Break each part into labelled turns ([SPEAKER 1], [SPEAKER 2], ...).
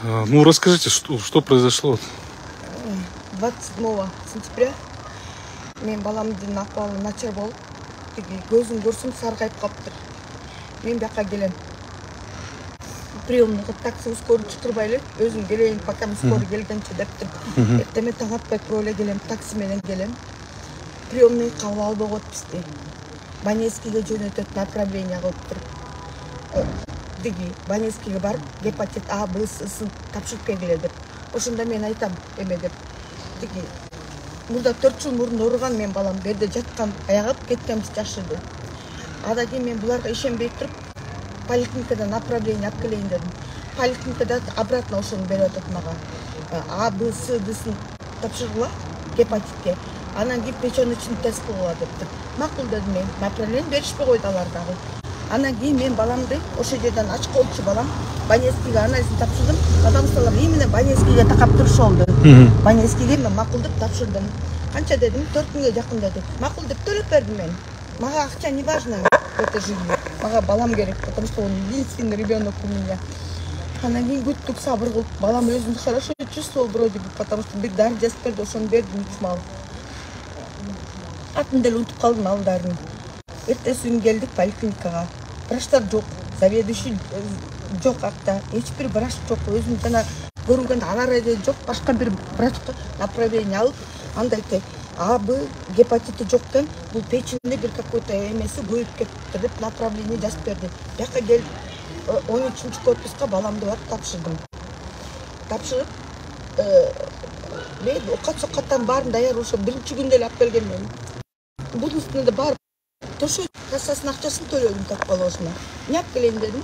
[SPEAKER 1] Ну, расскажите, что произошло?
[SPEAKER 2] 27 сентября мен баламдын акыбалы начар болуп, көзүн көрсөм саргайып калыптыр. Мен бияка келем. Приемныйга такси скорый чакырбай эле, өзүм келейин, пока скорый келгенче дептир. Эртеме таң атпай туруп эле келем, такси менен келем. Приемный кабыл албай коет бизди. Баневскийге жөнөтөт, направление коюптур. Баневскийге барып, гепатит А, Б, С тапшырып келгиле деп. Ошондо мен айтам, эме деп. Мурда 4 жыл мурун ооруган мен балам, берде жаткан, аягып кеткенбиз жакшырды. Адан кийин мен буларга ишенбей туруп, поликлиникадан направление алып келейин дедим. Поликлиникада обратно ошону берип атат мага. А, Б, С, Дсын тапшыргыла гепатитке. Анан кийин печеночный тест кылгыла дептир. Макул дедим мен. Направление беришпей койду алар дагы. Анан кийин мен баламды ошол жерден ачык болчу балам. Баневскийге анализин тапшырдым. Адам салар именно Баневскийге такап туруш болду. Баневскийге мен макул деп тапшырдым. Канча дедим? 4 күнгө жакын деди. Макул деп төлөп бердим мен. Мага акча не важно в этой жизни. Мага балам керек, потому что он единственный ребенок у меня. Анан кийин күттүк, сабыр кылып, балам өзүн хорошо чувствовал вроде бы, потому что бир дары жазып берди, ошону бердим 3 мал. Атын деле унутуп калдым ал дарыны. Эртеси күнү келдик поликлиникага. Врачтар жок, заведующий жок акта, эч бир врач жок. Өзүм жана көрүнгөндө анарайда жок, башка бир врачка направление алып, андай А, Б, гепатиты жок экен, бул печенде бир какой-то эмеси көйүп кетиптир деп направление жазып берди. Бияка келип 13-чү корпуска баламды барып тапшырдым. Тапшырып, мен окат-сокаттан баарын даяр ошо биринчи күндө эле алып келген мен. Бунун үстүнө барып, төшөй кассасынын акчасын төлөдүм так положено. Не алып келейин дедим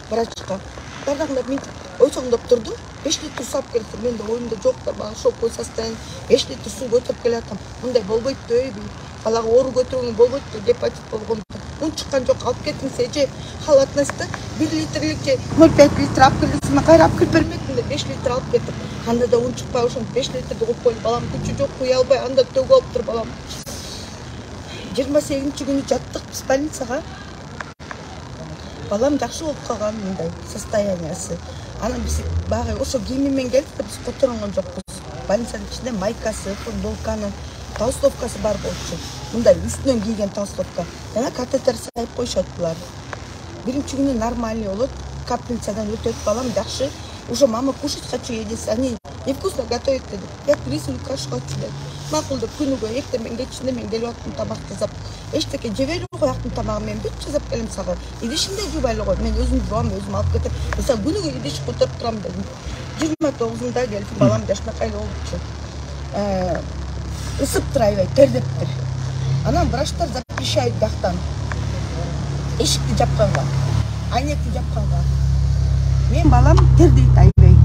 [SPEAKER 2] врачка. Бардыгында мен ойсоңдоп турдум. 5 литр су алып келиптир. Менде оюмда жок да, бага шоковый состояние. 5 литр су көтөрүп келатам. Мындай болбойт дейби. Балага оору көтөрүүгө болбойт, гепатит болгондо. Ун чыккан жок, алып кеттиңиз эже. Халатность 1 литрлик же 0,5 литр алып келсем, кайра алып келип бермекмин деп 5 литр алып кеттим. Анда да ун чыкпай ошон 5 литрди коюп койдум. Балам күчү жок, куя албай, анда төгүп алыптыр балам. 28-чи күнү жаттык биз больницага. Балам жакшы болуп калган мындай состояниясы. Анан биз багы ошо кийимимен келдик, биз которонгон жокпуз. Больницанын ичинде майкасы, футболканы, толстовкасы бар болчу. Мындай үстүнөн кийген толстовка. Жана катетер сайып коюшат булар. Биринчи күнү нормальный болот, капельницадан өтөт, балам жакшы. Уже мама кушать хочу, единица. Они невкусно готовят. Я рисую кашу хочу. Макул деп күнүгө эртең кечинде мен келип аттым тамак жасап. Эчтеке жебей кояктын тамагын мен бүт жасап келем сага. Идишинде жубай эле кой. Мен өзүм жуам, өзүм алып кетем. Мисалы күнүгө идиш көтөрүп турам дедим. 29-ында келдим, балам жашнакай болчу. Ысып тура аябай тердептир. Анан врачтар запрещают жактан. Эшикти жапканга, айнекти жапканга. Мен балам тердейт аябай.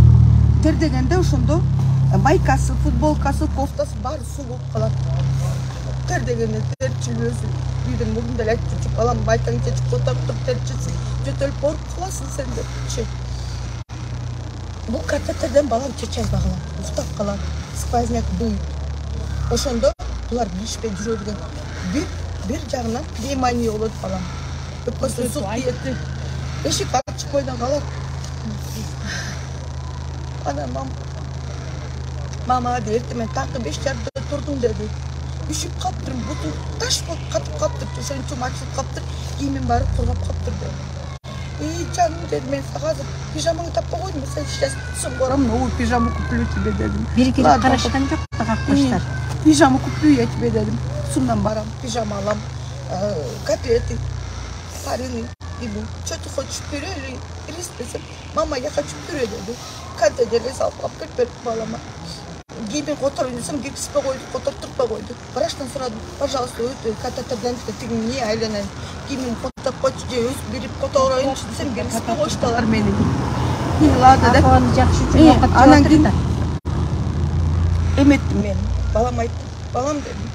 [SPEAKER 2] Тердегенде ошондо майкасы, футболкасы, кофтасы баары суу болуп калат. Тердегенде терчилүү өзү. Бирдин мурунда эле айтчу, балам майкаңды чечип которуп туруп терчилсин, жөтөлүп ооруп каласың сен депчи. Бул катетерден балам чече албаган, уктап калат, сквозняк дуйт. Ошондо булар билишпей жүрө берген. Бир жагынан пневмония болот балам. Өпкөсү суу тиет. Эшик ачык койдон калат. Анан мама дерти мен таңкы 5:30 турдум деди. Үшүп калыптырмын, бутум таш болуп катып калыптыр, ошон үчүн ачылып калыптыр, кийимим баары кургап калыптыр деди. Жаным деди, мен сага азыр пижамаңды таппай койдум, сен сейчас сумка барам, новую пижаму куплю тебе дедим.
[SPEAKER 3] Бири-бири карашкан жок, какташтар.
[SPEAKER 2] Пижаму куплю я тебе дедим. Сумдан барам, пижама алам, котлеты, пареный. Дебу, что ты хочешь, пюре или рис? Мама, я хочу пюре, деди. Катедерге салып алып келип берип балама. Кийимин которойн десем, киргизбей койду, которуп турбай койду. Врачтан сурадым, пожалуйста, өтө катетерден тиги эмне айланайын. Кийимин которуп койчу же өз бирип котороюнчу десем, киргизбей коюшту алар мени. Ладно деп.
[SPEAKER 3] Акыбаны жакшы үчүн окуп
[SPEAKER 2] анан кийин эметтим мен. Балам айтты, балам дедим.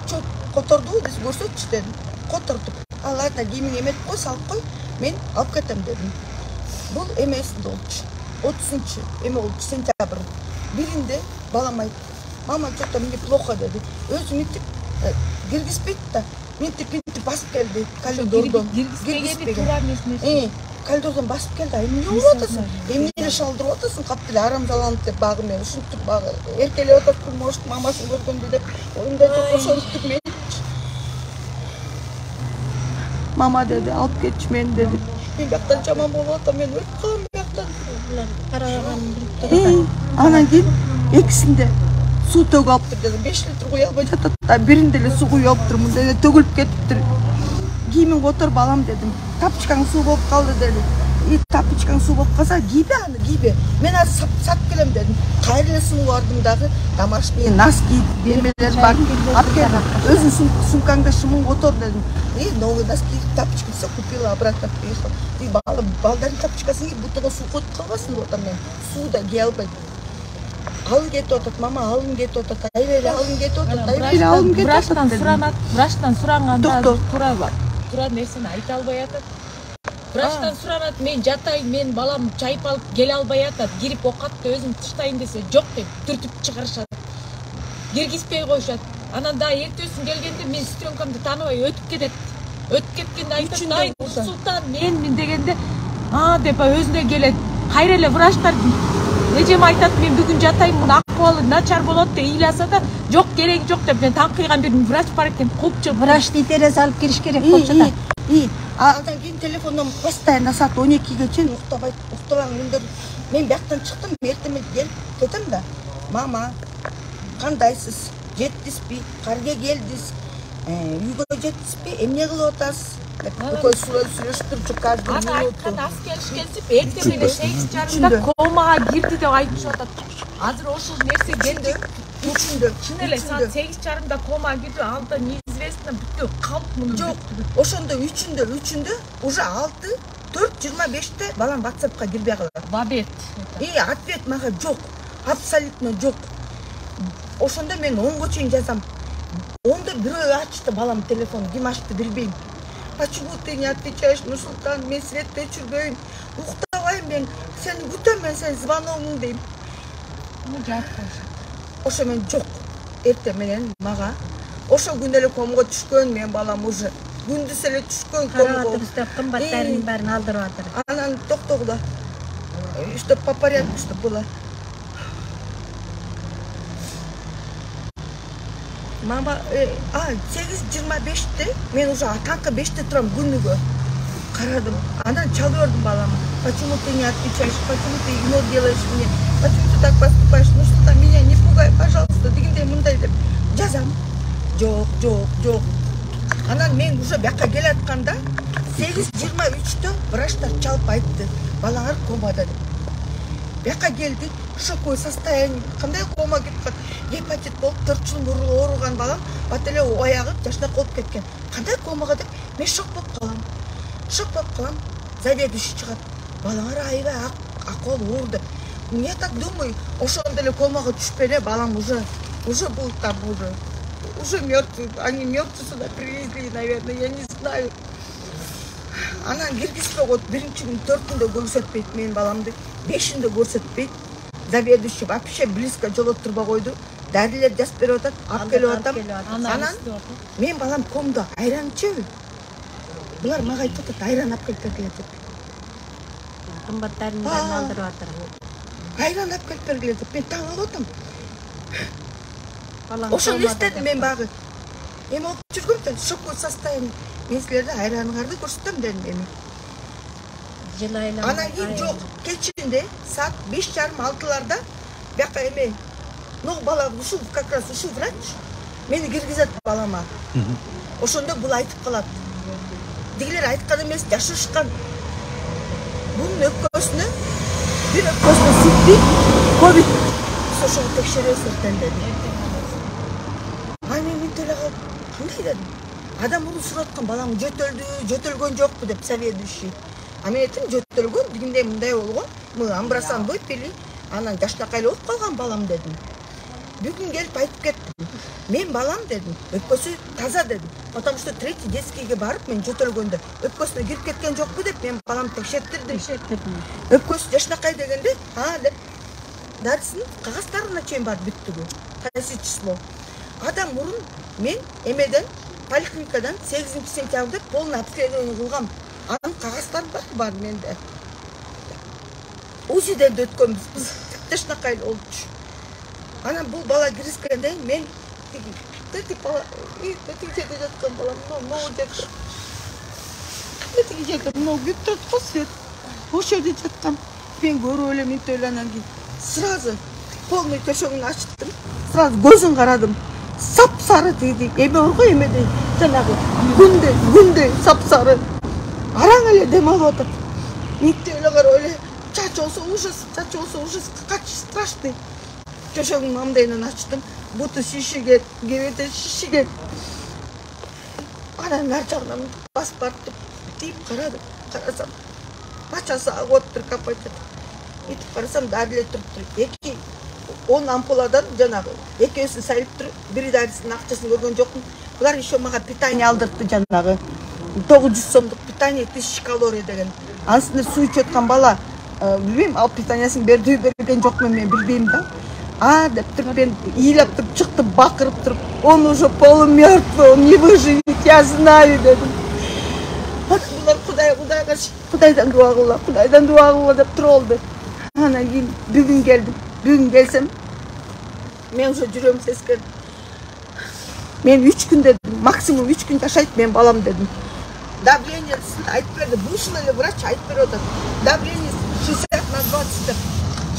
[SPEAKER 2] Чо которду десе көрсөтчү дедим. Которду. Ладно, кийимиң эметип кой, салып кой, мен алып кетем дедим. Бул эмесинде болчу. 30-чы эме болчу, сентябрь. Биринде балам айтты, мама, что-то мне плохо деди. Өзү мынтип киргизбейт да, мынтип басып келди коридордон.
[SPEAKER 3] Киргизбегени туура эмес.
[SPEAKER 2] Кальдордан басып келді. Эмне болуп атасың? Эмне эле шалдырып атасың? Каптеле арамзаланып деп багы мен ушинтип багы эркелеп атасың, может, мамасын көргөндө деп. Оюнда жок ошентип мен. Мама dedi, алып кетчи мени dedi. Мен бияктан жаман болуп атам, мен өлүп калам бияктан.
[SPEAKER 3] Караганын билип турат.
[SPEAKER 2] Анан кийин экисинде суу төгүп алыптыр dedim. 5 литр куя албай жатат да, биринде эле суу куюп алыптыр, мында эле төгүлүп кетиптир. Кийимин котор балам dedim. Тапочкаң суу болуп калды dedi. Тапочкаң суу болуп калса, кийбе аны, кийбе. Мен азыр сатып келем dedim. Кайра эле суу бардым дагы, домашний носки, бермелер бар. Алып кел, өзүң сумкаңда шымың котор dedim. Новый носки, тапочки все купила, обратно приехала. И балдардын тапочкасын кийип, бутуга суу коюп калбасын деп атам мен. Суу да кие албайт. Алын кетип атат, мама, алын кетип атат, айбеле алын кетип атат, айбеле алын кетип атат.
[SPEAKER 4] Врачтан суранганда тура нерсени айта албай атат. Врачтан суранат, мен жатайын, мен балам чайып алып келе албай атат, кирип окатты өзүм тыштайын десе, жок деп түртүп чыгарышат. Киргизбей коюшат. Анан да эртесин келгенде мен сестренкамды тааныбай өтүп кетет. Өтүп кеткенде айтат, "Ай, Султан, мен дегенде, деп өзүнө келет. Кайра эле врачтар эжем айтат, мен бүгүн жатайын, мунун акыбалы начар болот деп ыйласа да, жок, кереги жок деп мен таңкыйган бир врач бар экен, кууп чыгып
[SPEAKER 3] Врачты терезе алып кириш керек болчу да.
[SPEAKER 2] Андан кийин телефондон постоянно саат 12ге чейин уктабаң үндөр. Мен бияктан чыктым, эртеме келип кетем да. Мама, кандайсыз? Жеттиспи? Карга келдиз? Үйгө жеттиспи? Эмне кылып атасыз? Көкөй сүйлөшүп туруп каждый минут.
[SPEAKER 4] Айткан ас келишкенсип, эртең 8:30 комага кирди деп айтышып атат. Азыр ошол нерсе келди.
[SPEAKER 2] Чын
[SPEAKER 4] эле саат 8:30 комага кирди, алда неизвестно бүттү, калп муну.
[SPEAKER 2] Жок, ошондо 3-үндө уже 6:4:25 балам WhatsAppка кирбей калат.
[SPEAKER 4] Бабет.
[SPEAKER 2] Ответ мага жок. Абсолютно жок. Ошондо мен 10го чейин жазам. Онда бирөө ачты балам телефон, ким ачты билбейм. Почему ты не отвечаешь, Нурсултан, мен свет өчүрбөйүн, уктабайм мен, сени күтөм, мен сенин звоногуңду дейм.
[SPEAKER 4] Жаап коюшат.
[SPEAKER 2] Ошо мен жок. Эрте менен мага ошо күнү эле комго түшкөн, мен балам уже күндүз эле түшкөн комго.
[SPEAKER 3] Карабатыр деп кымбаттарынын баарын алдырып атыр.
[SPEAKER 2] Анан токтогула. Что по порядку, что было. Мама, 8:25-те мен уже таңкы 5-те турам күнүгө. Карадым. Анан чалып балама. Почему ты не отвечаешь? Почему ты игнор делаешь мне? Почему ты так поступаешь? Ну что там, меня не пугай, пожалуйста. Дегенде мындай деп жазам. Жок. Анан мен уже бияка келатканда 8:23-те врачтар чалып айтты. Балаңар комада деп. Бияка келдик, шоковое состояние. Кандай кома кетип калат? Гепатит болуп 4 жыл ооруган балам, бат эле аягы жашнап болуп кеткен. Кандай комага деп мен шок болуп калам. Заведующий чыгат. Балаңар аябай акыл оор деп. Я так думаю, ошондо эле комага түшпөй эле балам уже был там уже мертвый. Они мертвый сюда привезли, наверное, я не знаю. Анан киргизбей коет. Биринчи күн 4-күндө көрсөтпөйт мен баламды. 5-inde көрсөтпөйт. Заведующий вообще близко жолоттурбай койду. Дарилер жазып берип атат, алып келип атам. Анан мен балам комдо айран ичеби? Булар мага айтып атат, айран алып келип бергиле деп.
[SPEAKER 3] Кымбаттарынын баарын алдырып атыр.
[SPEAKER 2] Айран алып келип бергиле деп. Мен таң калып атам. Ошол эстедим мен багы. Эми алып жүргөм, шоковое состояние. Мен силерге айраныңарды көрсөтөм дедим эми. Анан кийин жок, кечинде саат 5:30-6-ларда бияка эме бала ушу как раз ушу врач мени киргизет балама. Ошондо бул айтып калат. Дигилер айткан эмес, жашырышкан. Бунун өкпөсүнө бир өкпөсүнө сипти, ковид. Ошону текшересиз деди. Ай мен деле калып, кандай дедим? Адам уну сурап аткан, балам жөтөлгөн жокпу деп заведующий. А мен айтым жөтөлгөн, дегенде мындай болгон. Мы амбрасан выпили, анан жашнакай болуп калган балам дедим. Бүгүн келип айтып кеттим. Мен балам дедим, өкпөсү таза дедим. Потому что третий детскийге барып мен жөтөлгөндө өкпөсүнө кирип кеткен жокпу деп мен балам текшертирдим. Өкпөсү жашнакай дегенде, деп дарысын кагаздарына чейин барып бүттүгү. Кайсы число? Адам мурун мен эмеден поликлиникадан 8 сентябрда полный обследование кылгам. Анын кагаздары бар менде. УЗИден өткөнбүз биз. Тышнакай болчу. Анан бул бала киришкенде мен тиги бала тиги жерде жаткан балам могу жерде. Тиги жерде могу бүттөт го свет. Ошол жерде жаткан. Мен көрүп элем мынтип анан кийин сразу полный төшөгүн ачтым. Сразу көзүн карадым. Сап-сары тиги эме бар го эмеде жанагы күндө сап-сары. Араң эле дем алып атат. Мынтип эле карап эле чачоосу ужас, как страшный. Төшөгүн мамдайынан ачтым. Буту шишиге, кебете шишиге. Анан ар жагынан басып барып тип карадым. Карасам бачасы агып тур капачат. Итип карасам дарыле туруптур. 10 ампуладан жанагы экөөсү сайып тур. Бири дарысынын акчасын көргөн жокмун. Булар еще мага питание алдырды жанагы. 900 сомдук питание 1000 калорий деген. Анысында суу ичип аткан бала билбейм, ал питаниясын берген жокмун мен билбейм да. Деп туруп мен ыйлап туруп чыктым, бакырып туруп, он уже полумертвый, он не выживет, я знаю дедим. Булар Кудайдан дуа кылгыла деп туруп алды. Анан кийин бүгүн келдим. Бүгүн келсем мен уже жүрөм сескен. Мен 3 күн дедим, максимум 3 күн жашайт мен балам дедим. Давлениесин айтып берди. Бушул эле врач айтып берип атат. Давлениеси 60/20 деп.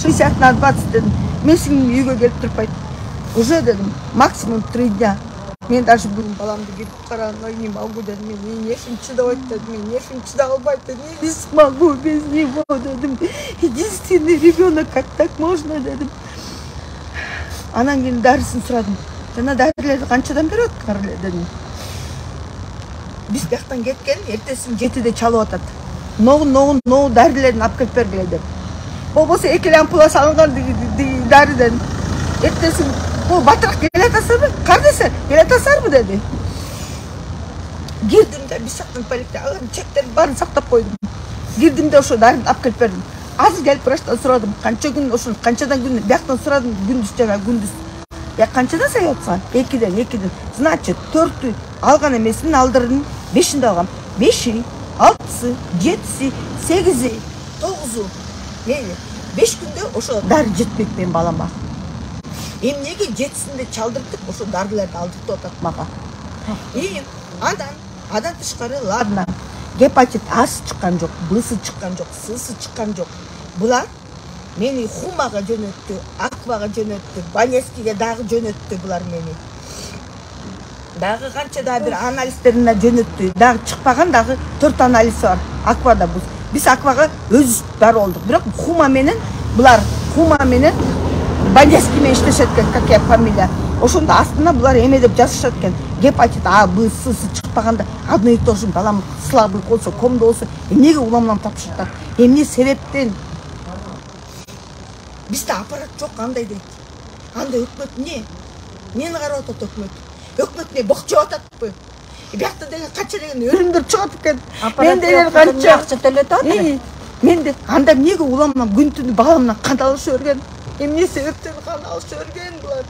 [SPEAKER 2] 60/20 дедим. Мен сиңдим үйгө келип турпайт. Уже дедим, максимум 3 дня. Мен даже бүгүн баламды кетип караганга не могу дедим. Мен нефим чыдабайт дедим. Мен нефим чыдай албайт дедим. Не смогу без него дедим. Единственный ребенок, как так можно дедим. Анан кийин дарысын сурадым. Жана дарылерди канчадан берип аткар эле дедим. Биз бияктан кеткен, эртесин 7-де чалып атат. Ногу дарылерин алып келип бергиле деп. Болбосо 2 ампула салынган дары дедим. Эртесин бул батыраак келе атасызбы? Кардесе, келе атасызбы деди. Кирдим да бисактын поликлиникага чектерин баарын сактап койдум. Кирдим да ошо дарыны алып келип бердим. Азыр келип врачтан сурадым. Канча күн ошо канчадан күн бияктан сурадым, күндүз жана күндүз. Я канчадан саят атса? 2-ден. Значит, 4-ү алган эмесин алдырдым, 5-инде алгам. 5-и, 6-сы, 7-си, 8-и, 9-у. Мейли, 5 күндө ошо дары жетпек мен балама. Эмнеге 7-синде чалдырдык, ошо дарыларды алдыртып атат мага. Андан тышкары ладно. Гепатит A'сы чыккан жок, Б'сы чыккан жок, С'сы чыккан жок. Булар мени Хумага жөнөттү, Аквага жөнөттү, Банескиге дагы жөнөттү булар мени. Дагы канча да бир анализдерине жөнөттү. Дагы чыкпаган дагы 4 анализ бар. Аквада бул. Биз Аквага өзүбүз барып алдык. Бирок Хума менен булар Банески менен иштешет экен, как я фамилия. Ошондо астына булар эме деп жазышат экен. Гепатит А, Б, С'сы чыкпаганда одно и то же балам слабый болсо, комдо болсо, эмнеге уламдан тапшыртат? Эмне себептен? Бизде аппарат жок, андай дейт. Анда өкмөт эмне? Мени карап атат өкмөт. Өкмөт эмне бок жеп ататпы? Биякта деген канча деген өлүмдөр чыгат экен. Мен деген канча акча төлөтөт атат. Менде анда эмнеге уламдан күн-түнү баламдан кан алышып өргөн? Эмне себептен кан алышып өргөн булар?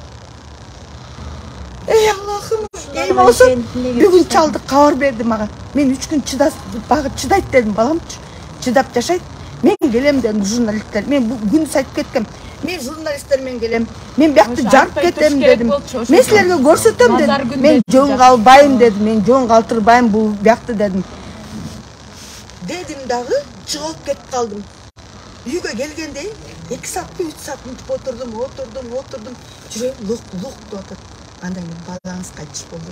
[SPEAKER 2] Эй Аллахым, эй болсо бүгүн чалды кабар берди мага. Мен 3 күн чыдайт дедим, баламчы. Чыдап жашайт. Мен келем дедим журналисттер. Мен күндүз айтып кеткем. Мен журналисттер менен келем. Мен биякты жарып кетем дедим. Мен силерге көрсөтөм дедим. Мен жөн калбайм дедим. Мен жөн калтырбайм бул биякты дедим. Дедим дагы чыгып кетип калдым. Үйгө келгенде 2 саатпы 3 саат мынтип отурдум. Жүрөм лук деп атат. Андан кийин балаңыз кайтыш болду.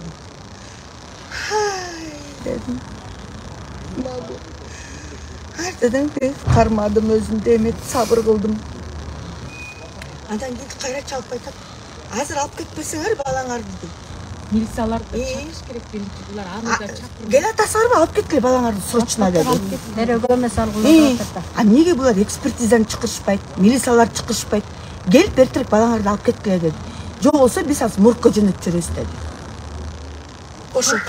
[SPEAKER 2] Хай дедим. Мабу. Артадан кармадым өзүмдү, эметип сабыр кылдым. Андан кийин кайра чалып айтат. Азыр алып кетпесеңер балаңарды дейт.
[SPEAKER 4] Милицияларды чакырыш керек белки. Булар аны да чакырып.
[SPEAKER 2] Кел атасыңарбы, алып кеткиле балаңарды срочно деди.
[SPEAKER 3] Берөгөмө салгылап атат.
[SPEAKER 2] Эмнеге булар экспертизаны чакырышпайт, милициялар чакырышпайт? Келип бертерик балаңарды алып кеткиле деди. Жок болсо биз азыр муркка жөнөтүп жүрөбүз деди. Ошо
[SPEAKER 4] алып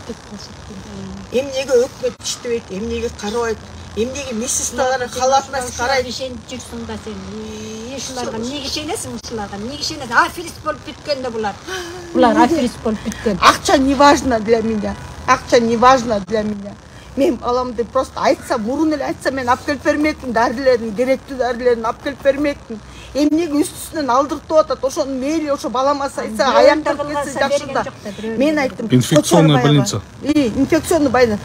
[SPEAKER 4] кетип калышат.
[SPEAKER 2] Эмнеге өкмөт иштебейт, эмнеге карабайт, эмнеге медсестралар халатына карайт.
[SPEAKER 3] Ишенип жүрсүң да сен. Ушуларга эмнеге ишенесиң ушуларга? Эмнеге ишенесиң? Аферист болуп бүткөн да булар. Булар аферист болуп бүткөн.
[SPEAKER 2] Акча не важно для меня. Акча не важно для меня. Мен баламды просто айтса, мурун эле айтса мен алып келип бермекмин, дарилерин, керектүү дарилерин алып келип бермекмин. Эмнеге үстүнөн алдыртып атат? Ошону мейли ошо балама сайса, аяктырып кетсе жакшы да. Мен айттым,
[SPEAKER 1] инфекционная больница.
[SPEAKER 2] Инфекционный больница.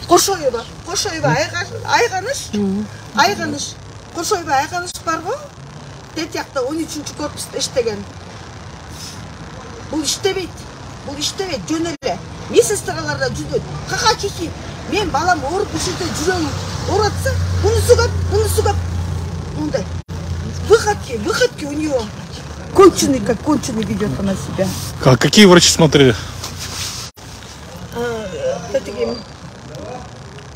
[SPEAKER 2] Кошоева айганыш. Кошоева айганыш барго? Тет жакта 13-чү корпуста иштеген. Бул иштебейт, жөн эле. Медсестралар да жүзөт. Кака чечи. Мен балам ооруп ушинте жүрөгүм оратса, буну сугап. Мындай. Выходки у него. Конченый ведет она себя.
[SPEAKER 1] А какие врачи смотрели?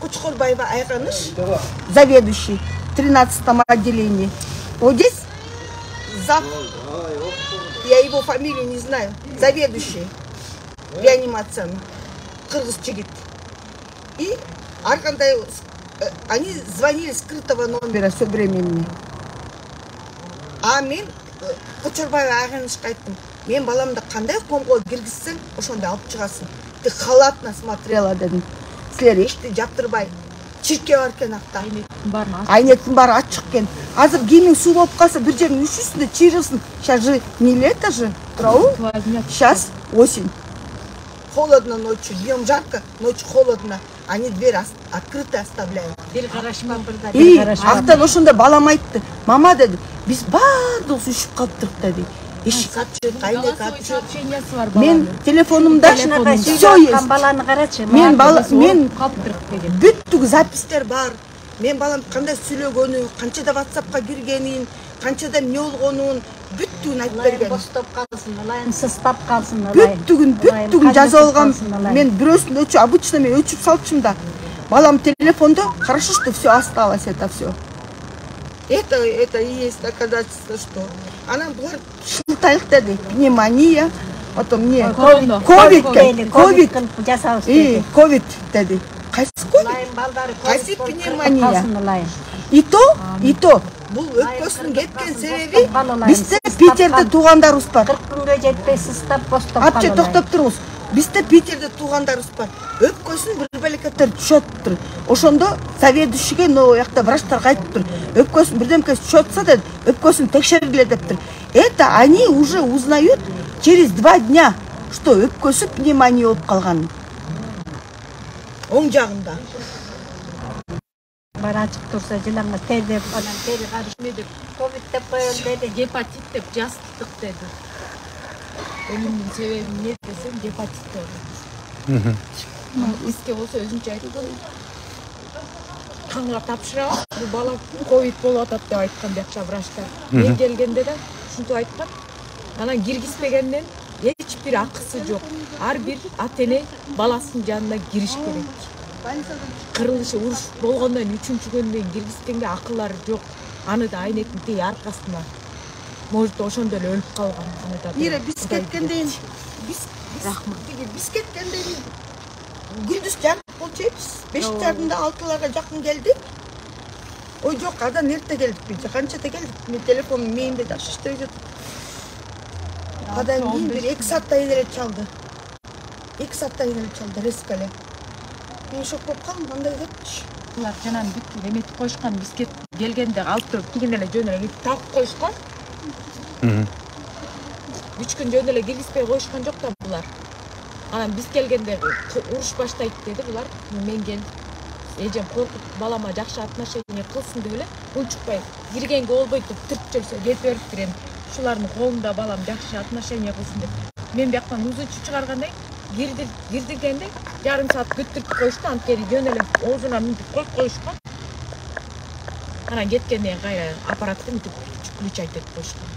[SPEAKER 2] Кучкорбаева Айганыш, заведующий 13-м отделении. Вот здесь зав, я его фамилию не знаю, заведующий реанимацией, кыргыз жигит. И аркандай, они звонили с скрытого номера все время мне. А мен Кучкорбаева Айганышка айттым, мен баламды кандай комго киргизсең, ошондо алып чыгасың. Ты халатно смотрела дедим. Силер эшти жаптырбай, чирке бар экен акта. Айнектин баары ачык экен. Азыр кийимиң суу болуп калса, бир жериң üşүсүн да чыйрылсын. Сейчас же не лето же, правда? Сейчас осень. Холодно ночью, днем жарко, ночью холодно. Они дверь открытой оставляют. И актан ошондо балам айтты. Мама деди, биз баардыгыбыз үшүп калыптык деди. Эшик ачык, айнек ачык. Мен телефонумда все есть. Мен бүттүк запистер бар. Мен балам кандай сүйлөгөнү, канчада WhatsAppка киргенин, канчада эмне болгонун бүттүгүн айтып берген.
[SPEAKER 3] Бостап калсын, ылайын сыстап калсын,
[SPEAKER 2] Бүттүгүн жазып алгам. Мен бирөөсүн обычно мен өчүп салчумун да. Балам телефонда, хорошо, что все осталось, это все. Это и есть доказательство, что она была шылтайык деди, пневмония, потом мне ковид деди. Кайсы ковид? Кайсы пневмония? И то бул өпкөсүнүн кеткен себеби бизде Питерде туугандарыбыз бар.
[SPEAKER 3] 40 күнгө жетпей сыстап бостап калды.
[SPEAKER 2] Апчы токтоп туруңуз. Бизде Питерде туугандарыбыз бар. Өпкөсүн бир белекеттер түшөттүр. Ошондо заведующийге оякта врачтарга айтыптыр. Өпкөсүн бирдемкеси түшөтсө деп, өпкөсүн текшергиле дептир. Это они уже узнают через 2 дня, что өпкөсү пневмония болуп калган. Оң жагында.
[SPEAKER 3] Бар ачык турса жылаңга тердеп, анан тери карышмы деп, ковид деп коём деди,
[SPEAKER 4] гепатит деп жастык деди. Өлүмдүн себеби эмне десем, гепатит деди. Бизге болсо өзүнчө айткан. Канга тапшырабыз, бул бала ковид болуп атат деп айткан бакча врачтар. Мен келгенде да ушинтип айткан. Анан киргизбегенден эч бир акысы жок. Ар бир ата-эне баласынын жанына кириш керек. Кырылышы уруш болгондон 3-чү күндөн киргизгенге акыллары жок. Аны да айнектин тиги аркасына. Может ошондо эле өлүп калган.
[SPEAKER 2] Мира биз кеткенден биз кеткенден күндүз жагып болчубуз. 5:30-да 6-ларга жакын келдик. Ой жок, адан эрте келдик биз. Канчада келдик? Мен телефонум мээнде жакшы иштеп жатат. Адан кийин бир 2 сааттан эле чалды. 2 сааттан эле чалды резко эле. Мен шок болуп калдым, кандай депчи.
[SPEAKER 4] Булар жанан бүт эметип коюшкан, биз келгенде алып туруп кийин эле жөн эле тагып коюшкан. 3 күн жөн эле киргизбей коюшкан жок да булар. Анан биз келгенде уруш баштайт деди булар. Мен келдим. Эжем коркуп балама жакшы отношение кылсын деп эле унчукпай киргенге болбойт деп түрт жүрсө кете бериптир эми. Ушулардын колунда балам жакшы отношение кылсын деп. Мен бияктан узунчу чыгаргандай кирдиргенде жарым саат күттүрүп коюшту, анткени жөн эле оозуна мынтип коюп коюшкан. Анан кеткенден кайра аппаратты мынтип включать этип коюшкан.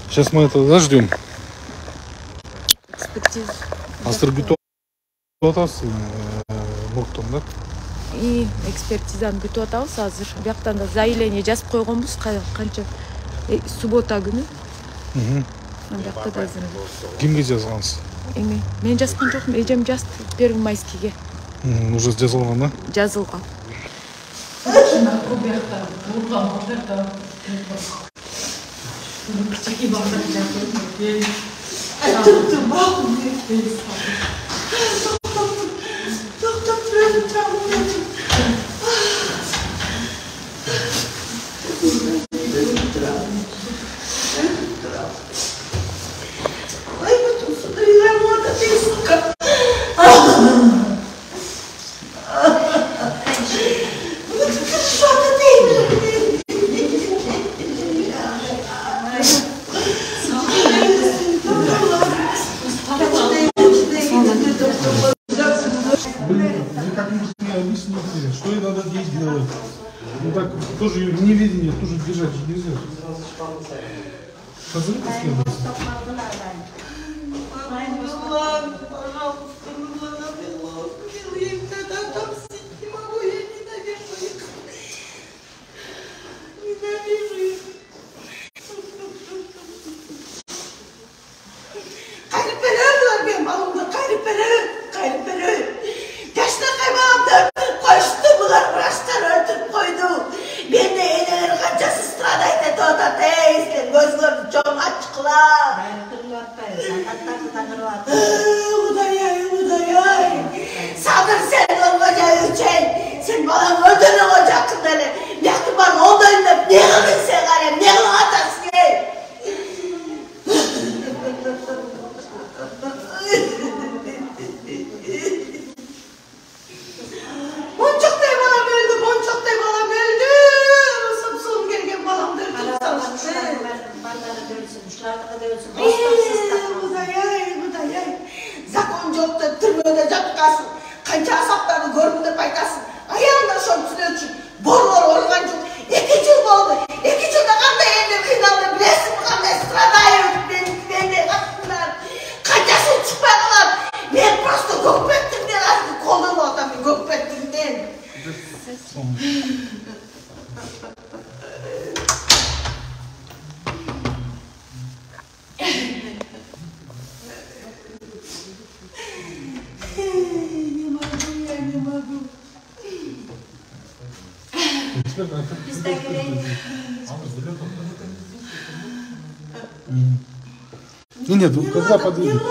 [SPEAKER 1] Сейчас мы это заждем.
[SPEAKER 4] Экспертиза.
[SPEAKER 1] Азыр бүтүп атасыз мурттон да?
[SPEAKER 4] И экспертизаны бүтүп атабыз азыр. Бияктан да заявление жазып койгонбуз канча суббота күнү. Биякта да азыр.
[SPEAKER 1] Кимге жазгансыз?
[SPEAKER 4] Эми мен жазган жокмун, эжем жазды Первомайскийге.
[SPEAKER 1] Уже жазылган да?
[SPEAKER 4] Жазылган.
[SPEAKER 1] Что ей надо здесь делать? Ну так тоже неведение, тоже держать нельзя. Позовите следователя.
[SPEAKER 2] Sabır sen olmayacağı için sen bana öldürün olacaksın hele. Yaktı bana onu önüne ne kılın sen gari ne kılın atarsın ye. Boncuk'tay balam öldü, Boncuk'tay balam öldü. Samsun gelgen balam öldü. Zakon yok da türmede жатқасын, қанша асаптарды көрдім деп айтасың. Аяғында шоң түсінетін борлар орған жоқ. 2 жыл болды. 2 жылда қандай елде қиналды білесің бе қандай страдаю менде қасымдар. Қанша су шықпай қалады. Мен просто көкпеттімден азды қолдан отамын көкпеттімден.
[SPEAKER 1] Нет, когда подъедет?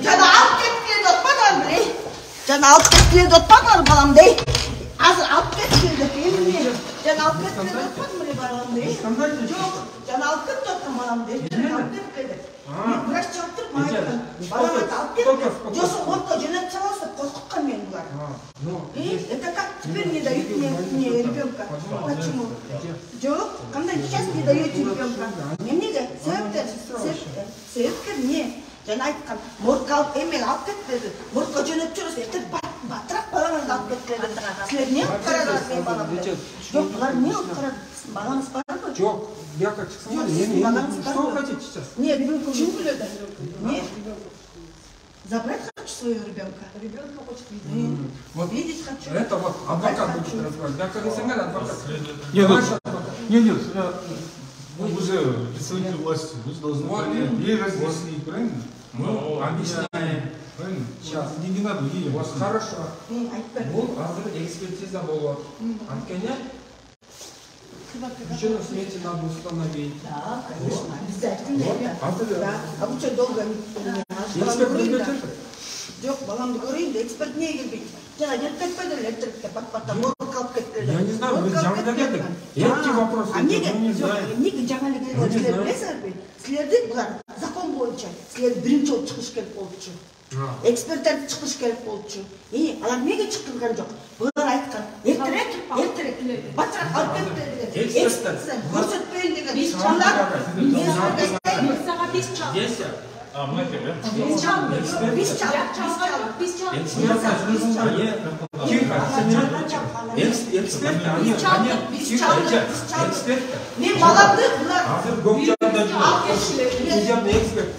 [SPEAKER 2] Жаңа алып кетіп келе жатпадыр білей. Жаңа алып кетіп келе жатпадыр балам дей. Азыр алып кетіп келе жатпадыр. Жаңа алып кетіп келе жатпадыр білей балам дей. Жоқ, жаңа алып кетіп жатқан балам дей. Алып кетіп келді. Мен врач шығып тұрып айтқан. Балам алып кетіп. Жосын отқа жөнеп саласып қорқытқан мен бұлар. Это как теперь не дают мне ребенка? Почему? Жоқ, қандай сейчас не даете ребенка? Неменеге? Себептер не? Жаңа айтқан, моргқа алып, мен алып кетпеді. Моргқа жөнеп жүріс, ертең батырақ балаңызды алып кетпеді. Сілер не алып қарадыңыз мен баламды? Жоқ, бұлар не алып қарады? Балаңыз бар ма?
[SPEAKER 5] Жоқ, я как сказал, что вы хотите сейчас?
[SPEAKER 2] Нет, почему біледі? Нет. Забрать хочу своего ребенка. Ребенка хочет видеть. Вот видеть хочу.
[SPEAKER 5] Это вот адвокат будет разговаривать. Я как СМР адвокат.
[SPEAKER 1] Нет, вы уже представитель власти, вы же должны понять. Ей разъяснить, правильно?
[SPEAKER 5] Мы объясняем.
[SPEAKER 1] Правильно?
[SPEAKER 5] Сейчас.
[SPEAKER 1] Не надо ей.
[SPEAKER 5] Вот хорошо. Бұл азыр экспертиза болады. Анткені причину смерти надо установить.
[SPEAKER 2] Да, конечно, обязательно.
[SPEAKER 5] Да.
[SPEAKER 2] А вы что, долго
[SPEAKER 5] Эксперт не берет?
[SPEAKER 2] Жоқ, баламды көрейін де, эксперт не келбейді. Жаңа нет кетпеді, электрикте пат-паттан морг қалып кетті.
[SPEAKER 5] Я не знаю, біз жаңада келдік. Эти вопросы,
[SPEAKER 2] мы не знаем. Неге жаңа келдік, сілер білесіздер бе? Сілерді бұлар закон бойынша, сілер бірінші ол шығыш керек болды жүр. Эксперттерді шығыш керек болды жүр. Алар неге шыққызған жоқ? Бұлар айтқан, ертерек, батырақ алып кетті. Эксперттер, көрсетпейін деген. Мен баламды бұлар
[SPEAKER 5] Азыр Көкжарда эксперт.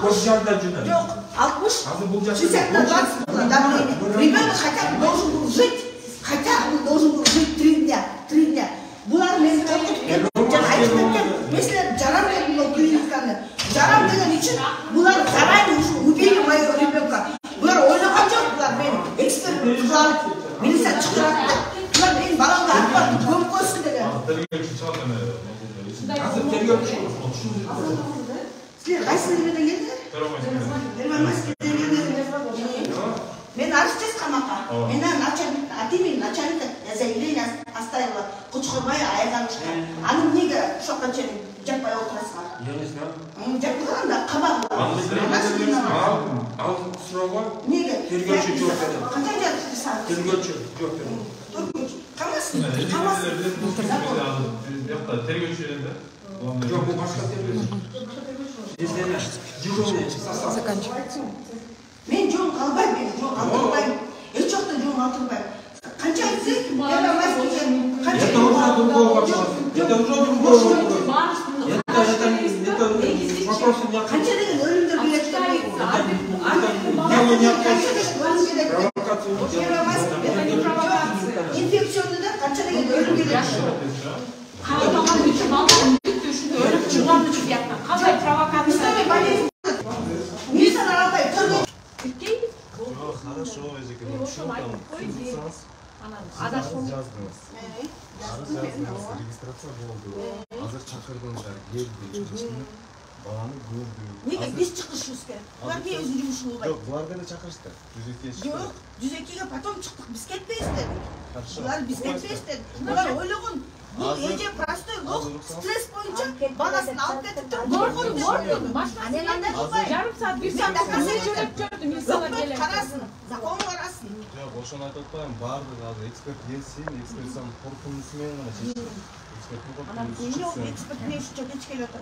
[SPEAKER 5] Көкжарда жүр.
[SPEAKER 2] Жоқ, 60.
[SPEAKER 5] Азыр бұл жақта.
[SPEAKER 2] 60 на 20. Ребенок хотя бы должен был жить. Хотя бы должен был жить 3 дня. 3 дня. Бұлар мені қорқытып кетті. Жаңа айтып кеткен, mesela жарам деген клиниканы. Жарам деген үшін бұлар заранее уже убили моего ребенка. Бұлар ойлаған жоқ, бұлар мен эксперт қылып, милиция шақырады. Бұлар менің баламды атпады.
[SPEAKER 5] Азыр тергөөчү.
[SPEAKER 2] Силер кайсы немеден келдиңер? Первомайскийден келдиңер. Мен арыз жазгам ака. Мен начальник, атимен начальник заявление оставила. Кучкурбай айганышка. Аны эмнеге ошоко чейин жаппай отурасыңар?
[SPEAKER 5] Я не знаю.
[SPEAKER 2] Жапканда кабагы.
[SPEAKER 5] Ал суроо.
[SPEAKER 2] Неге?
[SPEAKER 5] Тергөөчү жооп берди.
[SPEAKER 2] Кандай жаздыңар?
[SPEAKER 5] Тергөөчү жооп берди.
[SPEAKER 2] Камасын.
[SPEAKER 1] Тергөөчүлөрдө.
[SPEAKER 5] Жок, бул башка тергөөчү.
[SPEAKER 2] Мен жол албайм, мен жол алдырбайм. Эч жакта жол алдырбайм. Канча айтсак, канча канча деген өлүмдөр келет. Инфекционный да канча деген өлүм келет.
[SPEAKER 4] Калган үчүн балдар бүттү ушуну өлүп чыган үчүн бияктан кандай провокация
[SPEAKER 6] Хорошо, если регистрация болды. Азыр чакырдыңыздар, келди, чыгышты. Баланы көрдү.
[SPEAKER 2] Неге биз чыгышыбыз керек? Булар не өзүнүн жумушун кылбайт?
[SPEAKER 6] Жок, буларды да чакырышты. 102-ге чыкты.
[SPEAKER 2] Жок, 102-ге потом чыктык, биз кетпейбиз. Булар биз кетпейбиз. Булар ойлогон бул эже простой лох стресс боюнча баласын алып кетип туруп
[SPEAKER 4] Мордун машинасы жарым саат бир саат жөнөп жүрдү мен сала келем.
[SPEAKER 2] Карасын, закон карасын.
[SPEAKER 6] Жок, ошону айтып атпайм. Бардыгы азыр эксперт келсин, экспертизанын коркунучу менен гана чечти.
[SPEAKER 2] Эксперт не үчүн кеч келип атат.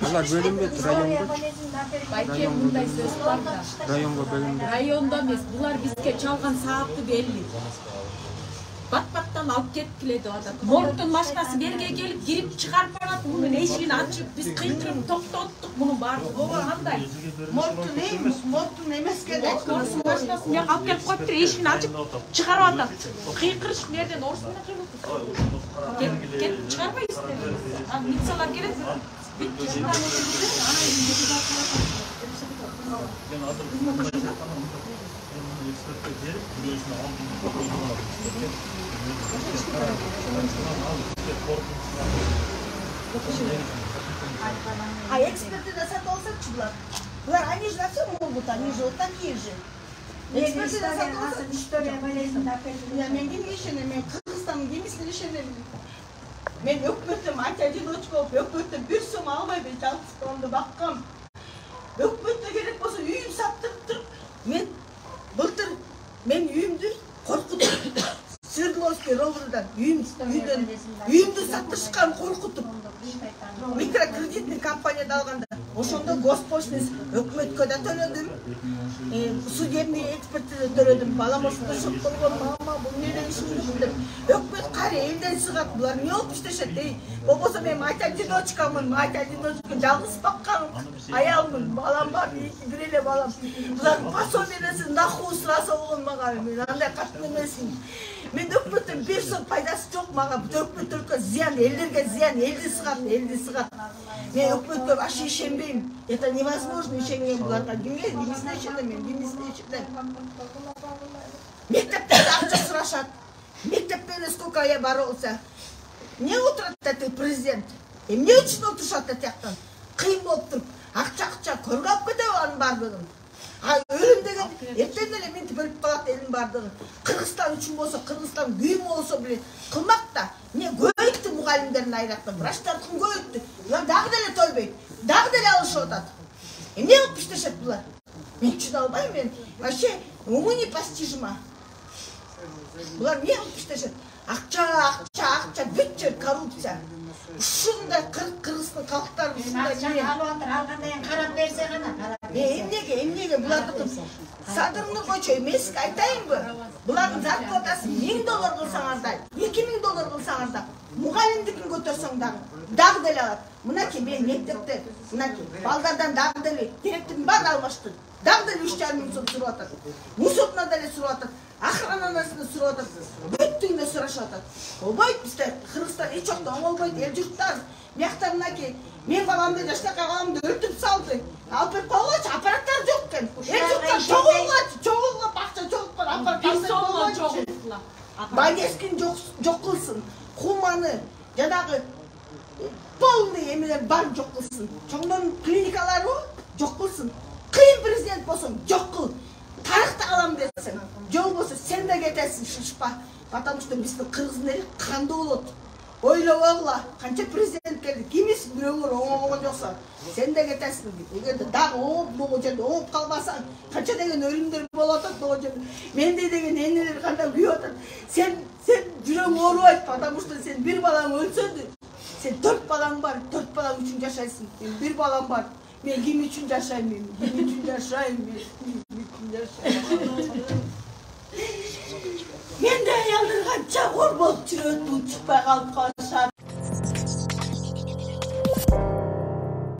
[SPEAKER 7] Алар бөлүнбөйт районго.
[SPEAKER 4] Байке мындай сөз бар да.
[SPEAKER 7] Районго бөлүндү.
[SPEAKER 4] Районда эмес, булар бизге чалган саатты белли. Бат-баттан алып кетип келеді адам. Моргтун машинасы берге келип, кирип чыгарып барат, мунун эшигин ачып, биз кыйкырып токтоттук мунун баардыгы. Ооба кандай?
[SPEAKER 2] Моргтун эмеске да.
[SPEAKER 4] Моргтун машинасын мен алып келип коюптур, эшигин ачып чыгарып атат. Кыйкырышып нерден орусунда келип. Кетип чыгарбайбыз деп. Ал милициялар келет. Бүт чыгарып
[SPEAKER 2] А эксперты да сатып алсакчы булар. Булар они же на все могут, они же вот такие же. Эксперты да сатып алсак история болезни апель. Мен кимге ишенем? Мен Кыргызстандын кемисине ишенем. Мен өкмөттөн антиодиночка болуп, өкмөттөн 1 сом албай жалгыз баламды баккам. Өкмөттө керек болсо үйүм саттырып туруп, мен былтыр мен үйүмдү коркутуп Свердловский роврдан үйүмдү сатышкан коркутуп микрокредитный компанияда алганда ошондо госпочтасы өкмөткө да төлөдүм, судебный экспертизе төлөдүм. Балам ошондо шок болгон, мама бул эмне ишин деп. Өкмөт кайра элден чыгат, булар эмне болуп иштешет? Болбосо мен мать-одиночкамын, мать-одиночка жалгыз баккан аялмын, балам бар, бир эле балам. Булар пособиесин нахуй сураса болгон мага, мен андай катты эмесмин. Мен өкмөттүн 1 сом пайдасы жок мага, өкмөт только зыян, элдерге зыян, элди сыгат. Мен өкмөткө вообще ишенбейм. Это невозможно ишенгем буларга. Кимге кимисине ишенем, мен кимисине ишенем. Мектептен акча сурашат. Мектепте сколько я боролся. Не отурат этот президент. Эмне үчүн отурушат тияктан? Кыйын болуп туруп, акча көргө алып кетеби анын бардыгын. А өлүм деген эртең эле минтип өлүп калат элдин бардыгы. Кыргызстан үчүн болсо, Кыргызстан күйүм болсо биле кылмак да. Не көйүттү мугалимдердин айракта, врачтардын көйүттү. Булар дагы деле толбойт, дагы деле алышып атат. Эмне кылып иштешет булар? Мен чыда албайм, мен вообще уму непостижимо. Булар эмне кылып иштешет? Акча, бүт жер коррупция. Ушундай Кыргыздын калктары ушундай
[SPEAKER 3] алгандай карап берсе гана.
[SPEAKER 2] Эмнеге булардыкы садырны койчу эмес, айтайынбы? Булардын зарплатасы $1000 кылсаңар да, $2000 кылсаңар да, мугалимдикин көтөрсөң дагы деле алат. Мынакей мен мектепте, мынакей балдардан дагы деле директордун баары алмашты. Дагы деле 3,5 сом сурап атат. Мусотна деле сурап атат. Охранасына сурап атат. Бүттүгүнө сурашып атат. Болбойт бизде Кыргызстан эч жакта оңолбойт, эл журттар. Биякта мынакей мен баламды жаштакай баламды өлтүрүп салды. Алып берип койгочу, аппараттар жок экен. Эл журттар чогулган акча чогулуп аппараттар болбойт.
[SPEAKER 4] Чогултула.
[SPEAKER 2] Байлескин жок кылсын. баланы жадагы полный эмелер бар жок кылсын. Чоңдон клиникалары жок кылсын. Кыйын президент болсоң жок кыл. Тарыхта калам десең. Жок болсо сен де кетесиң шышпа. Потому что биздин кыргыздын эли кандуу болот. Ойлобогула, канча президент келди, кимис бирөөлөр оңогон жокса, сен де кетесиң. Эгерде дагы оңоп могу жерде оңоп калбасаң, канча деген өлүмдөр болот могу жерде. Менде деген энелер кандай күйүп атат. Сен жүрөң оорубайт, потому что сен бир балаң өлсөдү. Сен 4 балаң бар, 4 балаң үчүн жашайсың. Мен бир балам бар. Мен ким үчүн жашайм? Ким үчүн жашайм? Мен де аялдар канча кор болуп жүрөт, чыкпай калып